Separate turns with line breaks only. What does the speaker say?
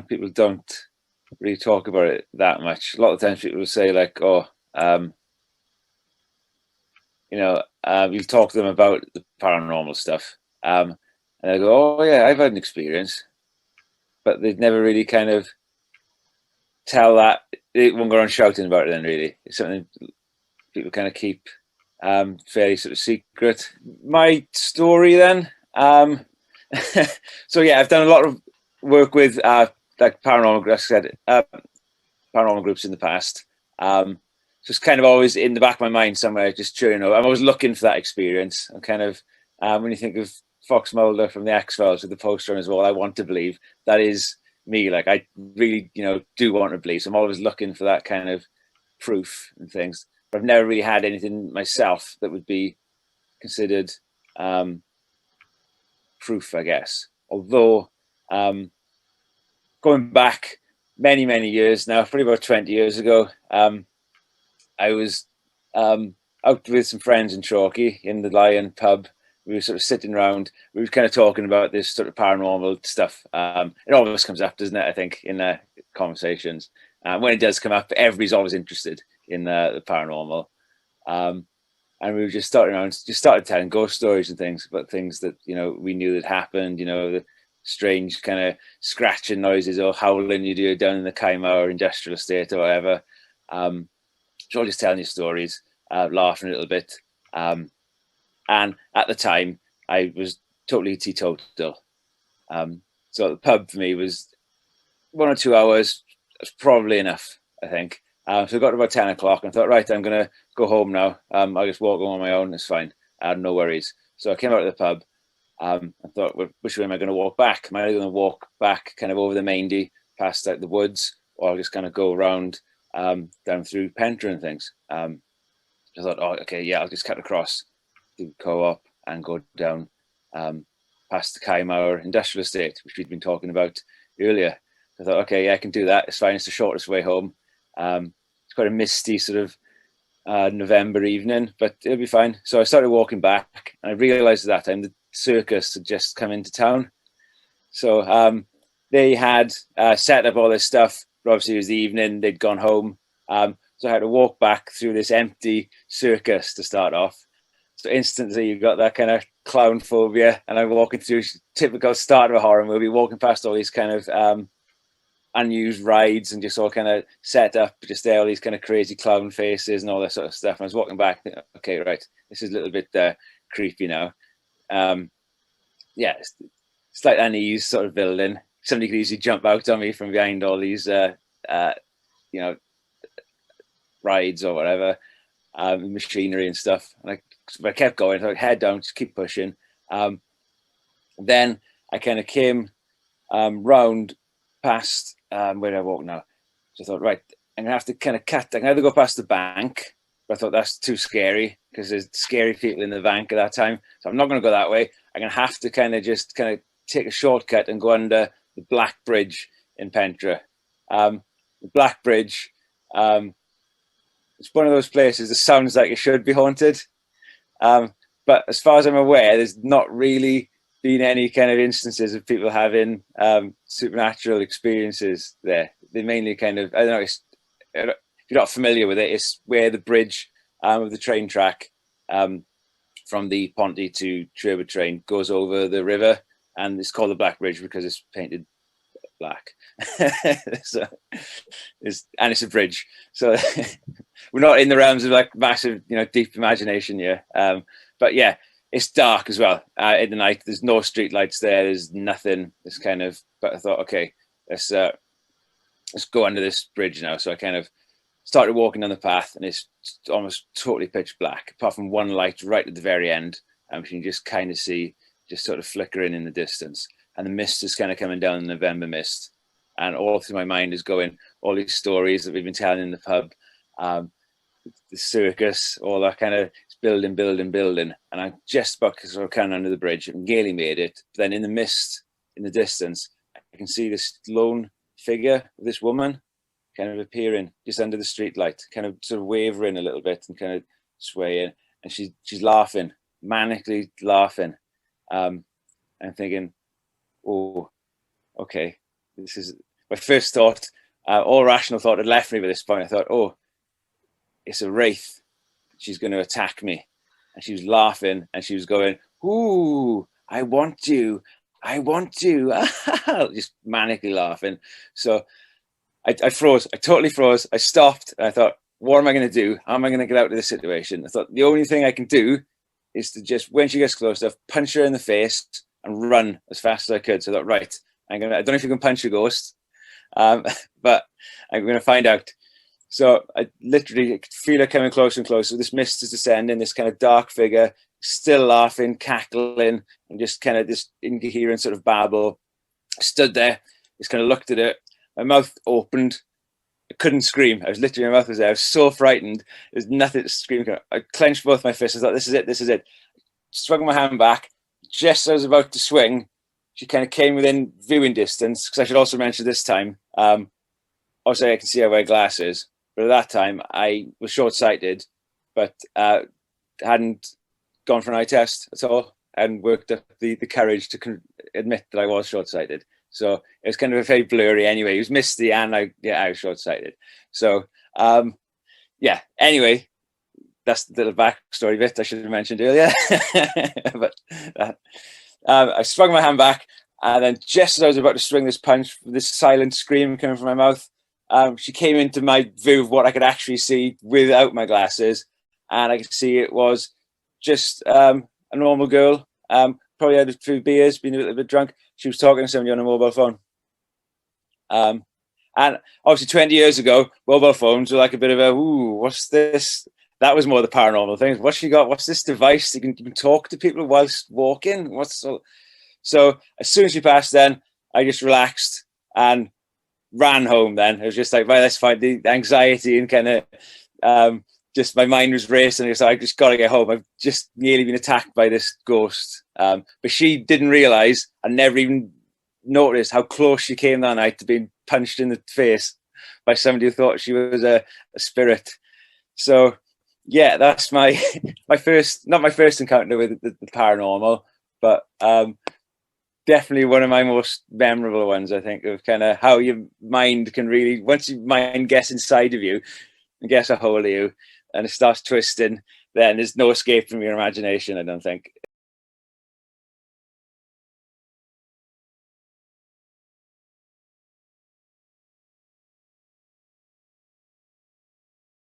people don't really talk about it that much. A lot of times people will say like, "Oh, you'll talk to them about the paranormal stuff, and they go, "Oh yeah, I've had an experience," but they'd never really kind of tell that. They won't go around shouting about it. Then really, it's something people kind of keep fairly sort of secret. My story then. So yeah, I've done a lot of work with like paranormal, like I said, paranormal groups in the past. Just kind of always in the back of my mind somewhere, just I'm always looking for that experience. And kind of when you think of Fox Mulder from the X-Files with the poster on his wall, I want to believe that is me. Like I really, do want to believe. So I'm always looking for that kind of proof and things. But I've never really had anything myself that would be considered proof, I guess. Although going back many, many years now, probably about 20 years ago, I was out with some friends in Chalky in the Lion pub. We were sort of sitting around. We were kind of talking about this sort of paranormal stuff. It always comes up, doesn't it? I think in conversations. When it does come up, everybody's always interested in the paranormal. And we were just started telling ghost stories and things about things that we knew that happened. The strange kind of scratching noises or howling you do down in the Kaimauer industrial estate or whatever. So just telling you stories, laughing a little bit. And at the time, I was totally teetotal. So the pub for me was 1 or 2 hours. That's probably enough, I think. So I got to about 10 o'clock and thought, right, I'm going to go home now. I'll just walk home on my own. It's fine. No worries. So I came out of the pub. I thought, well, which way am I going to walk back? Am I going to walk back kind of over the Maindy, past like the woods, or I'll just kind of go around down through Pentra and things? I thought, oh, okay, yeah, I'll just cut across the co-op and go down past the Kaimauer industrial estate, which we'd been talking about earlier. I thought, okay, yeah, I can do that. It's fine. It's the shortest way home. It's quite a misty sort of November evening, but it'll be fine. So I started walking back, and I realised at that time the circus had just come into town. So they had set up all this stuff, but obviously it was the evening, they'd gone home. So I had to walk back through this empty circus to start off. So instantly you got that kind of clown phobia, and I'm walking through typical start of a horror movie, walking past all these kind of unused rides and just all kind of set up, just there, all these kind of crazy clown faces and all that sort of stuff. And I was walking back, okay, right, this is a little bit creepy now. Yeah, it's like unease sort of building. Somebody could easily jump out on me from behind all these, rides or whatever, machinery and stuff. And I kept going, so I head down, just keep pushing. Then I kind of came round past where I walk now. So I thought, right, I'm gonna have to kind of cut. I'm gonna have to go past the bank, but I thought that's too scary because there's scary people in the bank at that time. So I'm not gonna go that way. I'm gonna have to kind of take a shortcut and go under the Black Bridge in Pentra. The Black Bridge, it's one of those places that sounds like it should be haunted. But as far as I'm aware, there's not really been any kind of instances of people having supernatural experiences there. They mainly kind of, I don't know, if you're not familiar with it, it's where the bridge of the train track from the Ponty to Trevor train goes over the river, and it's called the Black Bridge because it's painted black. So it's a bridge. So we're not in the realms of like massive, deep imagination here. But yeah, it's dark as well in the night. There's no street lights there. There's nothing. It's kind of. But I thought, okay, let's go under this bridge now. So I kind of started walking down the path, and it's almost totally pitch black, apart from one light right at the very end, which you can just kind of see, just sort of flickering in the distance. And the mist is kind of coming down, the November mist, and all through my mind is going all these stories that we've been telling in the pub. The circus, all that kind of building, and I'm just about to sort of come under the bridge and nearly made it. But then in the mist, in the distance, I can see this lone figure of this woman kind of appearing just under the street light, kind of sort of wavering a little bit and kind of swaying, and she's laughing, manically laughing. I'm thinking, oh, okay, this is my first thought, all rational thought had left me by this point. I thought, oh, it's a wraith. She's going to attack me. And she was laughing and she was going, ooh, I want you. I want you. Just manically laughing. So I froze. I totally froze. I stopped and I thought, what am I going to do? How am I going to get out of this situation? I thought the only thing I can do is to just, when she gets close enough, punch her in the face and run as fast as I could. So I thought, right, I don't know if you can punch a ghost, but I'm going to find out. So I literally feel her coming closer and closer. This mist is descending, this kind of dark figure, still laughing, cackling, and just kind of this incoherent sort of babble. I stood there, just kind of looked at it. My mouth opened. I couldn't scream. I was literally, my mouth was there. I was so frightened. There's nothing to scream. I clenched both my fists. I thought, this is it, this is it. Swung my hand back. Just as I was about to swing, she kind of came within viewing distance, because I should also mention this time, obviously I can see I wear glasses. But at that time, I was short-sighted, but hadn't gone for an eye test at all and worked up the courage to admit that I was short-sighted. So it was kind of very blurry anyway. It was misty and I was short-sighted. So, anyway, that's the little backstory bit I should have mentioned earlier. But I swung my hand back, and then just as I was about to swing this punch, this silent scream coming from my mouth, she came into my view of what I could actually see without my glasses, and I could see it was just a normal girl, probably had a few beers, been a little bit drunk. She was talking to somebody on a mobile phone. And obviously 20 years ago, mobile phones were like a bit of a, ooh, what's this? That was more the paranormal thing. What's she got? What's this device? You can talk to people whilst walking? So as soon as she passed, then I just relaxed and ran home. Then it was just like, right, let's find the anxiety and kind of just my mind was racing. So I just got to get home. I've just nearly been attacked by this ghost, but she didn't realize and never even noticed how close she came that night to being punched in the face by somebody who thought she was a spirit. So yeah, that's my first, not my first encounter with the paranormal, but definitely one of my most memorable ones, I think, of kind of how your mind can really, once your mind gets inside of you and gets a hold of you and it starts twisting, then there's no escape from your imagination, I don't think.